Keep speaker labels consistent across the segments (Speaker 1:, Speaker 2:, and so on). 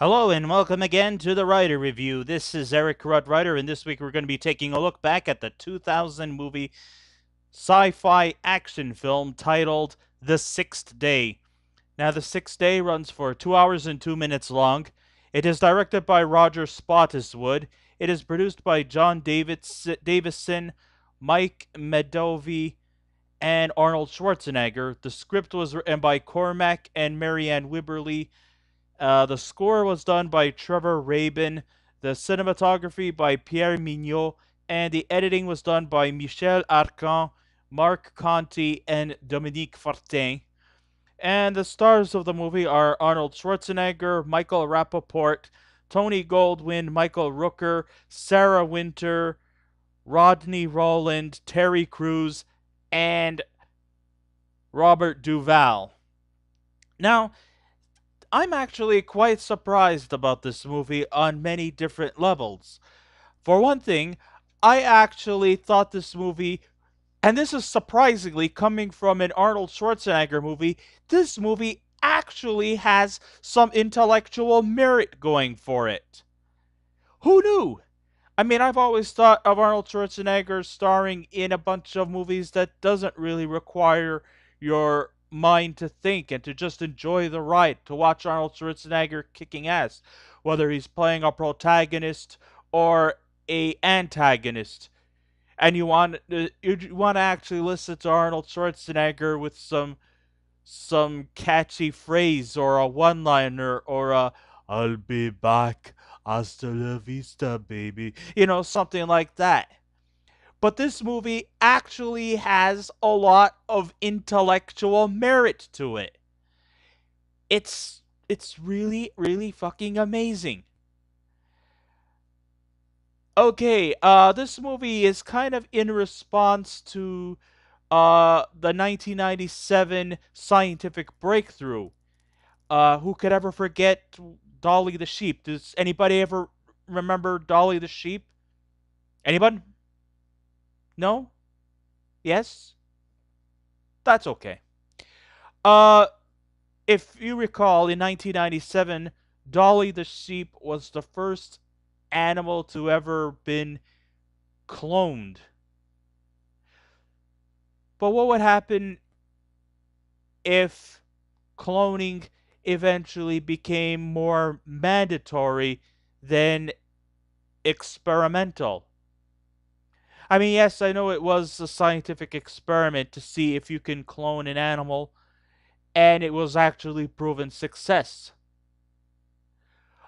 Speaker 1: Hello and welcome again to the Writer Review. This is Eric Writer, and this week we're going to be taking a look back at the 2000 movie sci-fi action film titled The Sixth Day. Now, The Sixth Day runs for 2 hours and 2 minutes long. It is directed by Roger Spottiswoode. It is produced by John Davison, Mike Medovy, and Arnold Schwarzenegger. The script was written by Cormac and Marianne Wibberley. The score was done by Trevor Rabin, the cinematography by Pierre Mignot, and the editing was done by Michel Arcan, Marc Conti, and Dominique Fortin. And the stars of the movie are Arnold Schwarzenegger, Michael Rappaport, Tony Goldwyn, Michael Rooker, Sarah Wynter, Rodney Rowland, Terry Crews, and Robert Duvall. Now, I'm actually quite surprised about this movie on many different levels. For one thing, I actually thought this movie, and this is surprisingly coming from an Arnold Schwarzenegger movie, this movie actually has some intellectual merit going for it. Who knew? I mean, I've always thought of Arnold Schwarzenegger starring in a bunch of movies that doesn't really require your mind to think and to just enjoy the ride, to watch Arnold Schwarzenegger kicking ass, whether he's playing a protagonist or a antagonist. And you want to actually listen to Arnold Schwarzenegger with some catchy phrase or a one-liner or a "I'll be back, hasta la vista, baby," something like that. But this movie actually has a lot of intellectual merit to it. It's really really fucking amazing. Okay, this movie is kind of in response to the 1997 scientific breakthrough. Who could ever forget Dolly the sheep? Does anybody ever remember Dolly the sheep? Anyone? No? Yes? That's okay. Uh, if you recall, in 1997, Dolly the sheep was the first animal to ever been cloned. But what would happen if cloning eventually became more mandatory than experimental? I mean, yes, I know it was a scientific experiment to see if you can clone an animal, and it was actually proven success.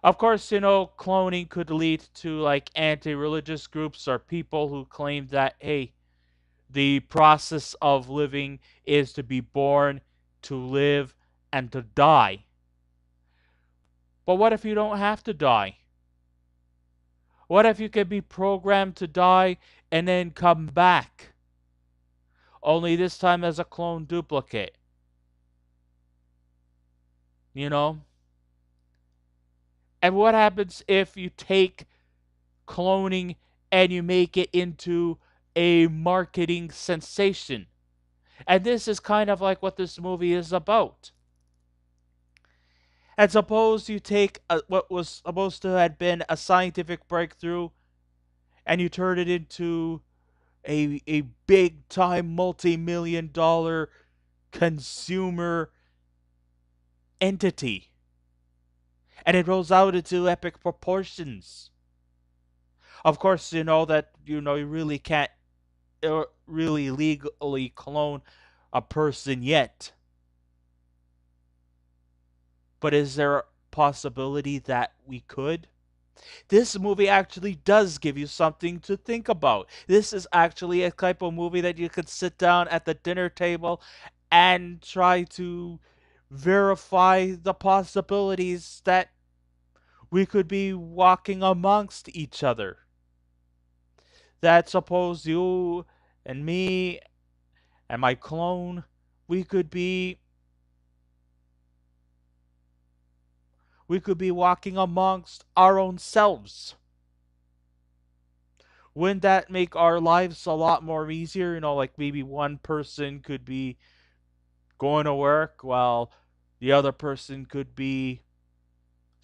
Speaker 1: Of course, cloning could lead to like anti-religious groups or people who claim that, hey, the process of living is to be born, to live, and to die. But what if you don't have to die? What if you could be programmed to die and then come back? Only this time as a clone duplicate. You know? And what happens if you take cloning and you make it into a marketing sensation? And this is kind of like what this movie is about. And suppose you take what was supposed to have been a scientific breakthrough and you turn it into a big time multi-million dollar consumer entity. And it rolls out into epic proportions. Of course, you know that you really can't really legally clone a person yet. But is there a possibility that we could? This movie actually does give you something to think about. This is actually a type of movie that you could sit down at the dinner table and try to verify the possibilities that we could be walking amongst each other. That suppose you and me and my clone, we could be we could be walking amongst our own selves. Wouldn't that make our lives a lot more easier? Like maybe one person could be going to work while the other person could be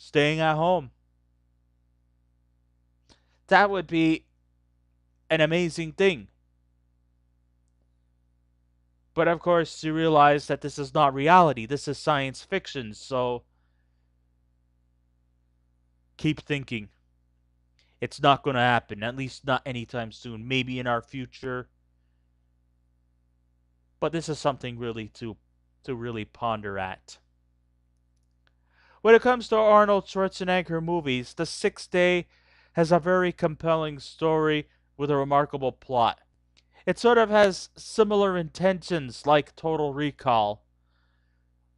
Speaker 1: staying at home. That would be an amazing thing. But of course, you realize that this is not reality. This is science fiction. So keep thinking. It's not going to happen, at least not anytime soon. Maybe in our future. But this is something really to really ponder at. When it comes to Arnold Schwarzenegger movies, The Sixth Day has a very compelling story with a remarkable plot. It sort of has similar intentions like Total Recall,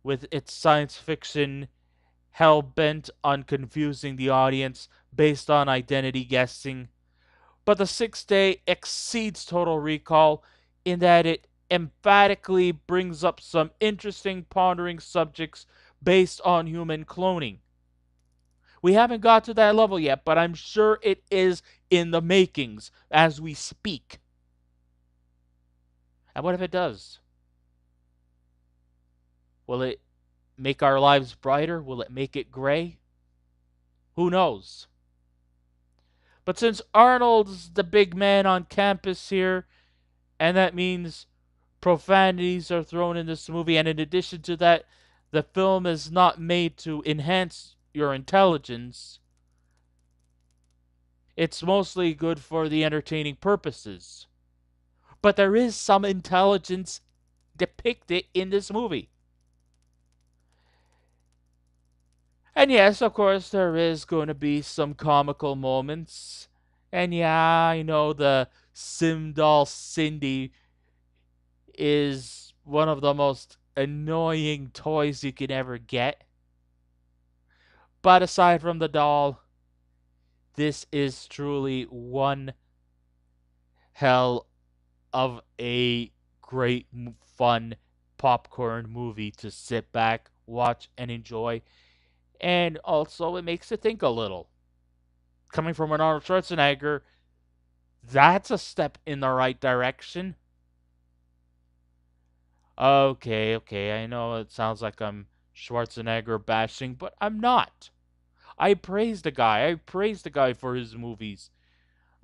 Speaker 1: with its science fiction hell bent on confusing the audience based on identity guessing. But The Sixth Day exceeds Total Recall in that it emphatically brings up some interesting pondering subjects based on human cloning. We haven't got to that level yet, but I'm sure it is in the makings as we speak. And what if it does? Will it make our lives brighter? Will it make it gray? Who knows? But since Arnold's the big man on campus here, and that means profanities are thrown in this movie, and in addition to that, the film is not made to enhance your intelligence. It's mostly good for the entertaining purposes. But there is some intelligence depicted in this movie. And yes, of course, there is going to be some comical moments. And yeah, I know the Sim doll Cindy is one of the most annoying toys you can ever get. But aside from the doll, this is truly one hell of a great, fun popcorn movie to sit back, watch, and enjoy. And also, it makes you think a little. Coming from an Arnold Schwarzenegger, that's a step in the right direction. Okay, I know it sounds like I'm Schwarzenegger bashing, but I'm not. I praise the guy. I praise the guy for his movies.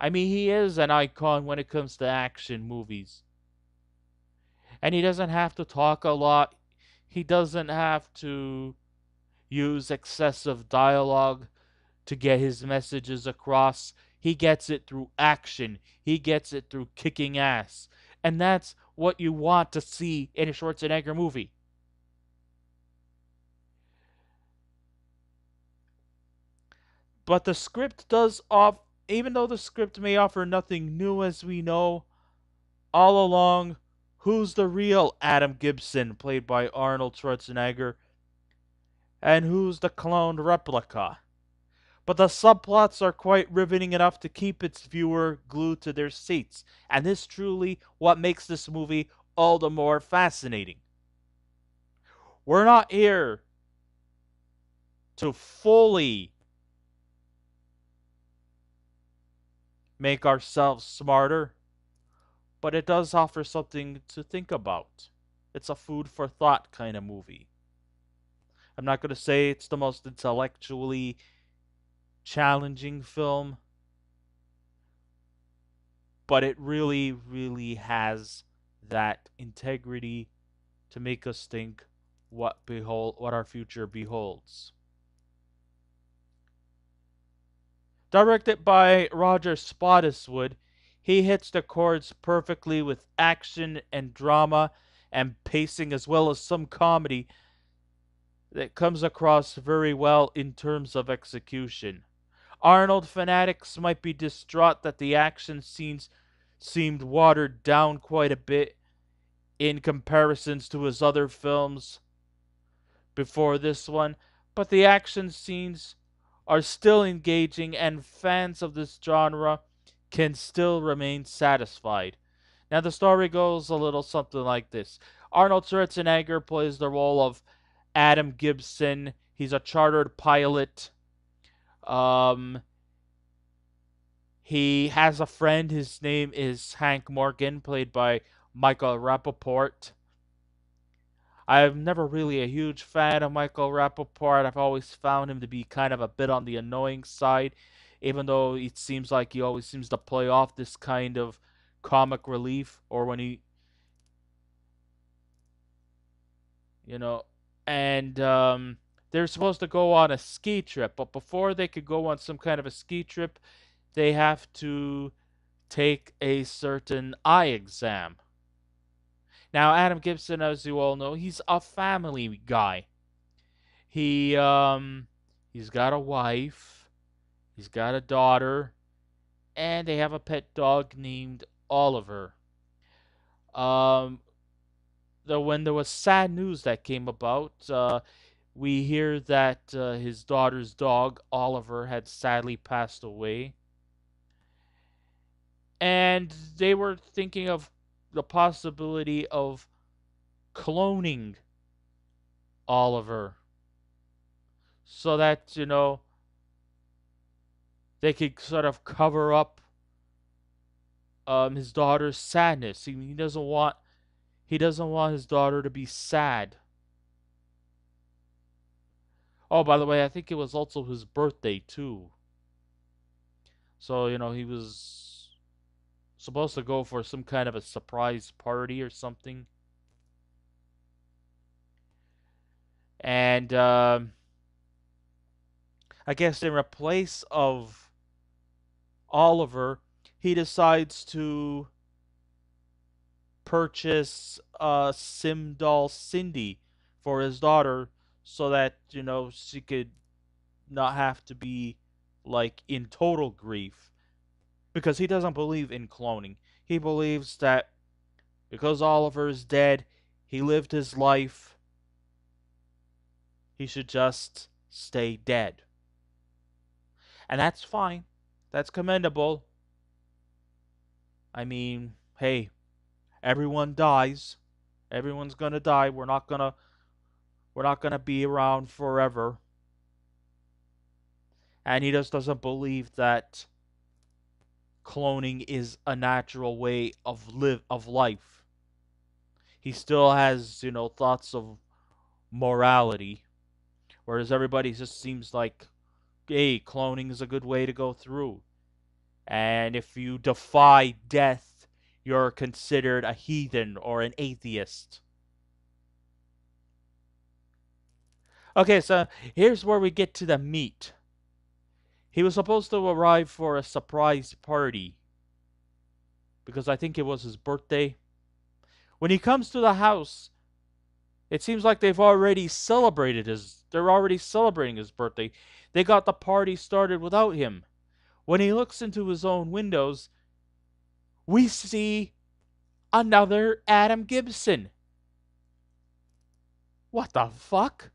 Speaker 1: I mean, he is an icon when it comes to action movies. And he doesn't have to talk a lot. He doesn't have to use excessive dialogue to get his messages across. He gets it through action. He gets it through kicking ass. And that's what you want to see in a Schwarzenegger movie. But the script does off, even though the script may offer nothing new as we know, all along, who's the real Adam Gibson, played by Arnold Schwarzenegger, and who's the cloned replica? But the subplots are quite riveting enough to keep its viewer glued to their seats, and this truly what makes this movie all the more fascinating. We're not here to fully make ourselves smarter, but it does offer something to think about. It's a food for thought kind of movie. I'm not going to say it's the most intellectually challenging film, but it really, really has that integrity to make us think what our future beholds. Directed by Roger Spottiswoode, he hits the chords perfectly with action and drama and pacing as well as some comedy that comes across very well in terms of execution. Arnold fanatics might be distraught that the action scenes seemed watered down quite a bit in comparisons to his other films before this one, but the action scenes are still engaging and fans of this genre can still remain satisfied. Now, the story goes a little something like this. Arnold Schwarzenegger plays the role of Adam Gibson. He's a chartered pilot. Um, he has a friend. His name is Hank Morgan, played by Michael Rappaport. I'm never really a huge fan of Michael Rappaport. I've always found him to be kind of a bit on the annoying side, even though it seems like he always seems to play off this kind of comic relief, or when he, you know, and they're supposed to go on a ski trip, but before they could go on some kind of a ski trip, they have to take a certain eye exam. Now, Adam Gibson, as you all know, he's a family guy. He's got a wife, he's got a daughter, and they have a pet dog named Oliver. Um, when there was sad news that came about, we hear that his daughter's dog Oliver had sadly passed away, and they were thinking of the possibility of cloning Oliver so that they could sort of cover up his daughter's sadness. He doesn't want his daughter to be sad. Oh, by the way, I think it was also his birthday too. So, he was supposed to go for some kind of a surprise party or something. And I guess in replace of Oliver, he decides to purchase Sim doll Cindy for his daughter so that, she could not have to be like in total grief, because he doesn't believe in cloning. He believes that because Oliver is dead, he lived his life, he should just stay dead. And that's fine. That's commendable. I mean, hey, everyone dies. Everyone's going to die. We're not going to be around forever. And he just doesn't believe that cloning is a natural way of life. He still has, thoughts of morality, whereas everybody just seems like, hey, cloning is a good way to go through. And if you defy death, you're considered a heathen or an atheist. Okay, so here's where we get to the meat. He was supposed to arrive for a surprise party because I think it was his birthday. When he comes to the house, it seems like they're already celebrating his birthday. They got the party started without him. When he looks into his own windows, we see another Adam Gibson. What the fuck?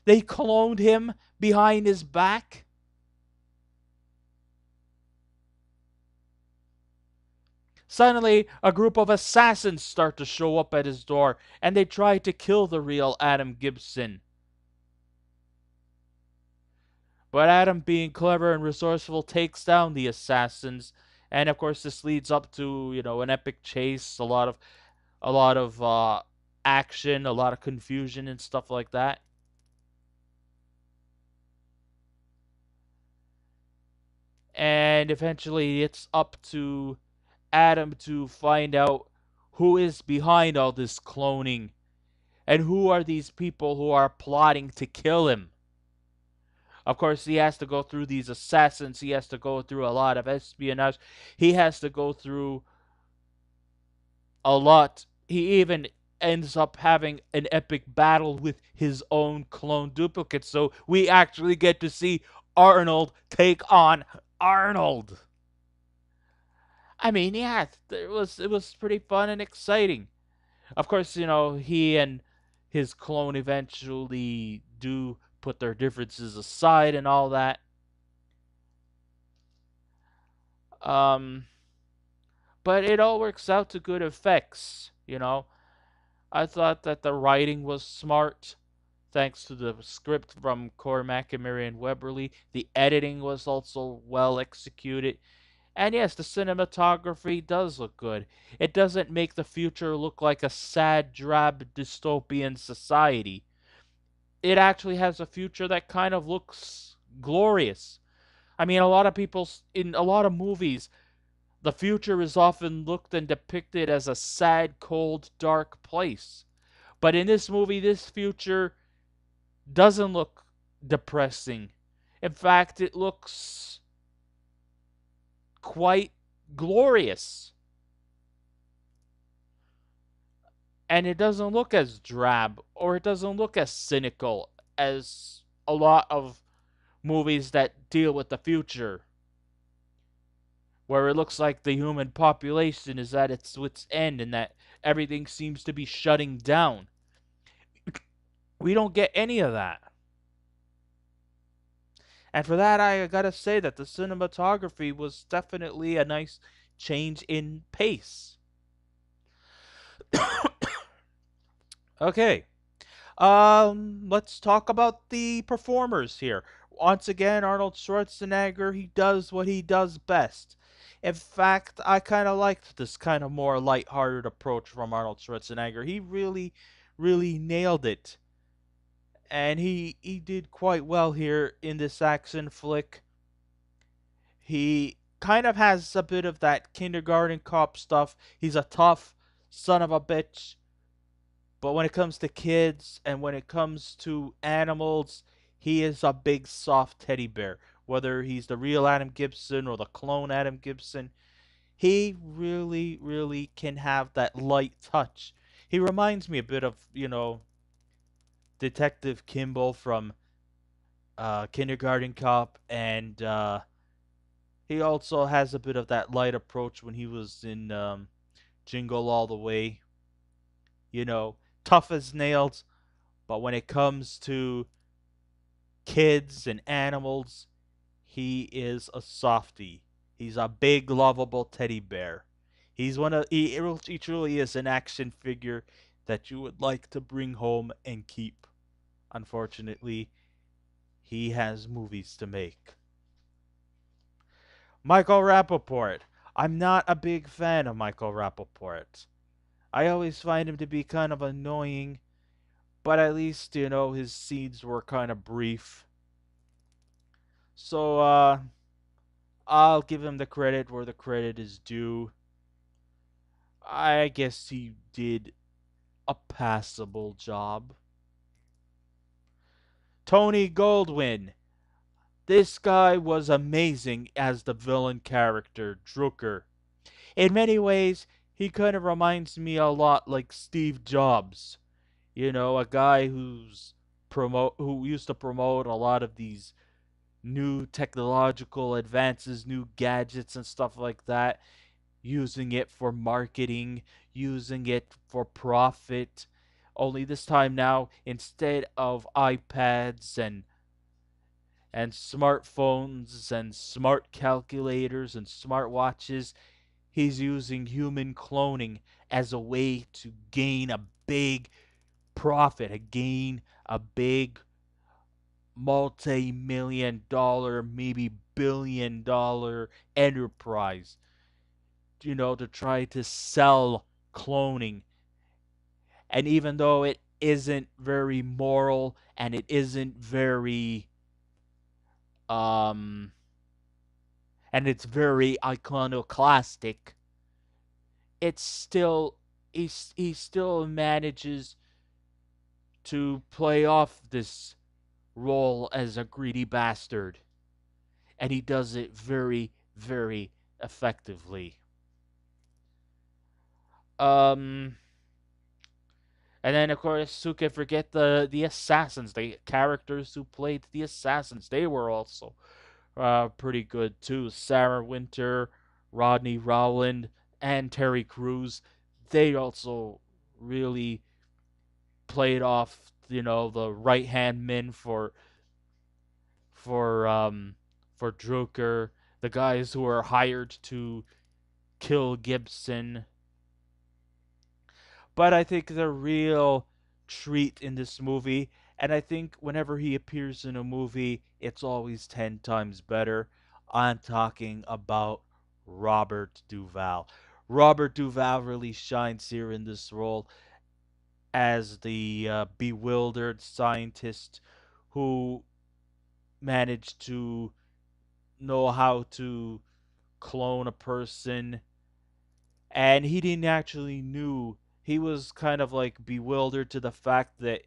Speaker 1: They cloned him behind his back? Suddenly, a group of assassins start to show up at his door, and they try to kill the real Adam Gibson. But Adam, being clever and resourceful, takes down the assassins, and of course, this leads up to an epic chase, a lot of action, a lot of confusion, and stuff like that. And eventually, it's up to Adam to find out who is behind all this cloning and who are these people who are plotting to kill him. Of course, he has to go through these assassins. He has to go through a lot of espionage. He has to go through a lot. He even ends up having an epic battle with his own clone duplicate. So we actually get to see Arnold take on Arnold. I mean, yeah, it was pretty fun and exciting. Of course, he and his clone eventually do put their differences aside and all that. Um, but it all works out to good effects. I thought that the writing was smart, thanks to the script from Cormac and Marion Weberly. The editing was also well executed. And yes, the cinematography does look good. It doesn't make the future look like a sad, drab, dystopian society. It actually has a future that kind of looks glorious. I mean, a lot of people in a lot of movies, the future is often looked and depicted as a sad, cold, dark place. But in this movie, this future doesn't look depressing. In fact, it looks quite glorious. And it doesn't look as drab or it doesn't look as cynical as a lot of movies that deal with the future, where it looks like the human population is at its wits' end and that everything seems to be shutting down. We don't get any of that. And for that, I gotta say that the cinematography was definitely a nice change in pace. Okay, let's talk about the performers here. Once again, Arnold Schwarzenegger, he does what he does best. In fact, I kind of liked this kind of more lighthearted approach from Arnold Schwarzenegger. He really, really nailed it. And he did quite well here in this action flick. He kind of has a bit of that kindergarten cop stuff. He's a tough son of a bitch, but when it comes to kids and when it comes to animals, he is a big soft teddy bear. Whether he's the real Adam Gibson or the clone Adam Gibson, he really, really can have that light touch. He reminds me a bit of, Detective Kimball from Kindergarten Cop, and he also has a bit of that light approach when he was in Jingle All the Way. You know, tough as nails, but when it comes to kids and animals, he is a softie. He's a big, lovable teddy bear. He truly is an action figure that you would like to bring home and keep. Unfortunately, he has movies to make. Michael Rappaport. I'm not a big fan of Michael Rappaport. I always find him to be kind of annoying, but at least, his scenes were kind of brief. So, I'll give him the credit where the credit is due. I guess he did a passable job. Tony Goldwyn. This guy was amazing as the villain character, Rooker. In many ways, he kind of reminds me a lot like Steve Jobs. A guy who used to promote a lot of these new technological advances, new gadgets and stuff like that, using it for marketing, using it for profit. Only this time now, instead of iPads and smartphones and smart calculators and smartwatches, he's using human cloning as a way to gain a big profit, gain a big multi-million dollar, maybe billion-dollar enterprise, to try to sell cloning. And even though it isn't very moral and it isn't very um and it's very iconoclastic, it's still he still manages to play off this role as a greedy bastard, and he does it very, very effectively. Um, and then of course, who can forget the assassins, the characters who played the assassins? They were also pretty good too. Sarah Wynter, Rodney, Rowland, and Terry Crews. They also really played off, the right hand men for um for Drucker, the guys who are hired to kill Gibson. But I think the real treat in this movie, and I think whenever he appears in a movie, it's always 10 times better. I'm talking about Robert Duvall. Robert Duvall really shines here in this role as the bewildered scientist who managed to know how to clone a person, and he didn't actually knew. He was kind of like bewildered to the fact that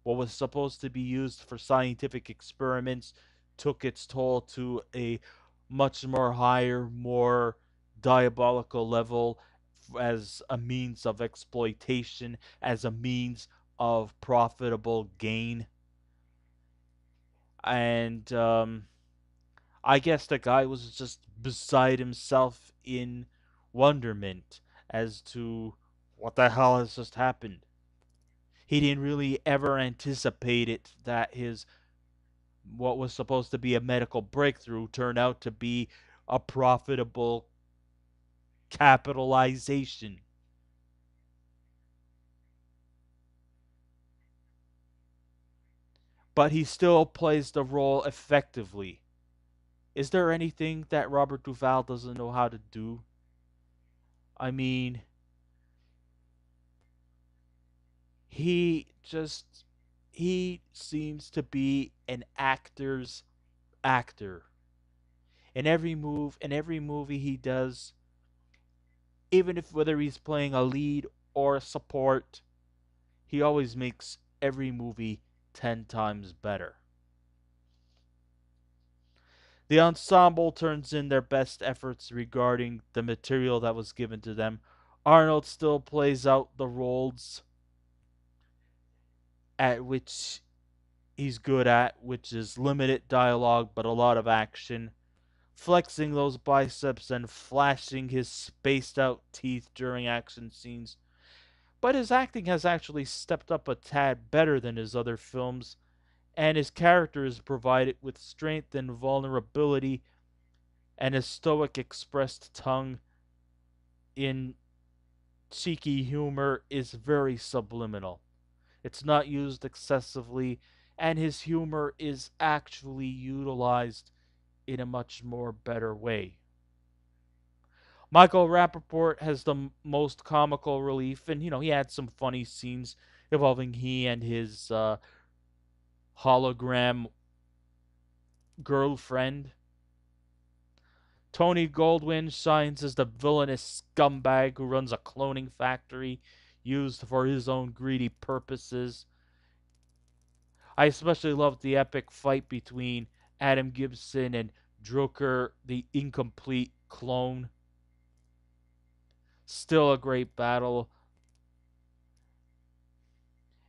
Speaker 1: what was supposed to be used for scientific experiments took its toll to a much more higher, more diabolical level as a means of exploitation, as a means of profitable gain. And I guess the guy was just beside himself in wonderment as to what the hell has just happened. He didn't really ever anticipate it that his what was supposed to be a medical breakthrough turned out to be a profitable capitalization. But he still plays the role effectively. Is there anything that Robert Duvall doesn't know how to do? I mean, he just he seems to be an actor's actor. In every movie he does, even if whether he's playing a lead or a support, he always makes every movie 10 times better. The ensemble turns in their best efforts regarding the material that was given to them. Arnold still plays out the roles at which he's good at, which is limited dialogue but a lot of action, flexing those biceps and flashing his spaced out teeth during action scenes. But his acting has actually stepped up a tad better than his other films, and his character is provided with strength and vulnerability, and his stoic expressed tongue in cheeky humor is very subliminal. It's not used excessively, and his humor is actually utilized in a much more better way. Michael Rappaport has the most comical relief, and he had some funny scenes involving he and his hologram girlfriend. Tony Goldwyn shines as the villainous scumbag who runs a cloning factory used for his own greedy purposes. I especially loved the epic fight between Adam Gibson and Rooker, the incomplete clone. Still a great battle.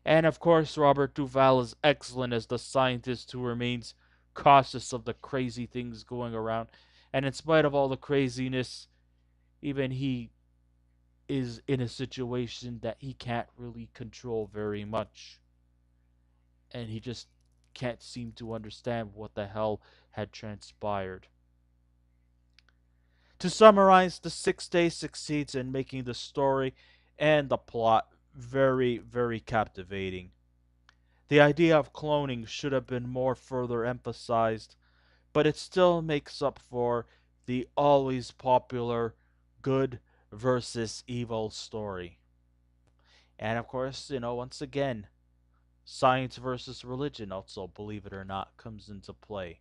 Speaker 1: And of course, Robert Duvall is excellent as the scientist who remains cautious of the crazy things going around. And in spite of all the craziness, even he is in a situation that he can't really control very much. And he just can't seem to understand what the hell had transpired. To summarize, The Sixth Day succeeds in making the story and the plot very, very captivating. The idea of cloning should have been more further emphasized, but it still makes up for the always popular good versus evil story. And of course, once again, science versus religion also, believe it or not, comes into play.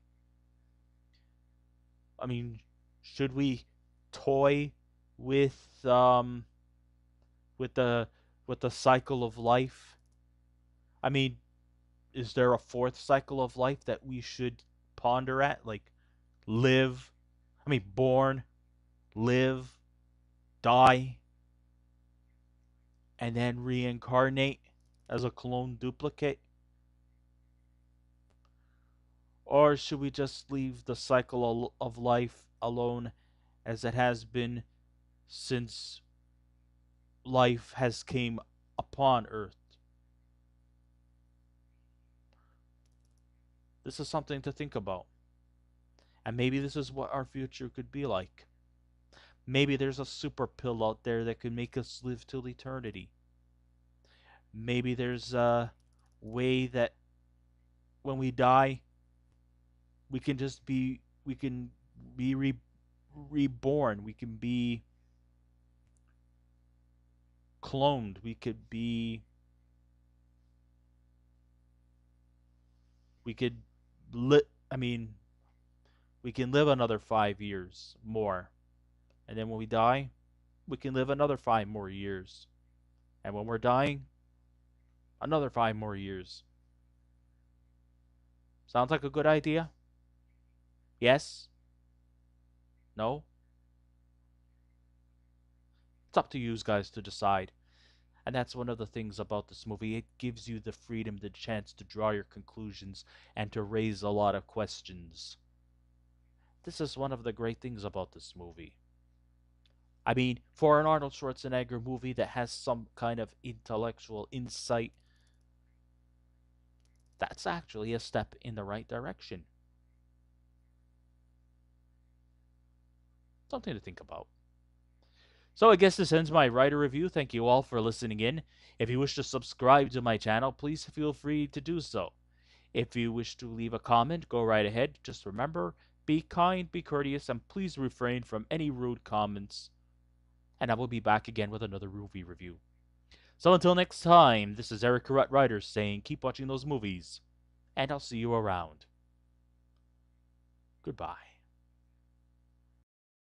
Speaker 1: I mean, should we toy with with the with the cycle of life? I mean, is there a fourth cycle of life that we should ponder at? Like live, born, live, die, and then reincarnate as a clone duplicate? Or should we just leave the cycle of life alone as it has been since life has came upon Earth? This is something to think about. And maybe this is what our future could be like. Maybe there's a super pill out there that could make us live till eternity. Maybe there's a way that when we die, we can be reborn. We can be cloned. We could be. We could. I mean, we can live another 5 years more. And then when we die, we can live another 5 more years. And when we're dying, another 5 more years. Sounds like a good idea? Yes? No? It's up to you guys to decide. And that's one of the things about this movie. It gives you the freedom, the chance to draw your conclusions and to raise a lot of questions. This is one of the great things about this movie. I mean, for an Arnold Schwarzenegger movie that has some kind of intellectual insight, that's actually a step in the right direction. Something to think about. So I guess this ends my writer review. Thank you all for listening in. If you wish to subscribe to my channel, please feel free to do so. If you wish to leave a comment, go right ahead. Just remember, be kind, be courteous, and please refrain from any rude comments. And I will be back again with another movie review. So until next time, this is Eric Carrot Writer saying keep watching those movies, and I'll see you around. Goodbye.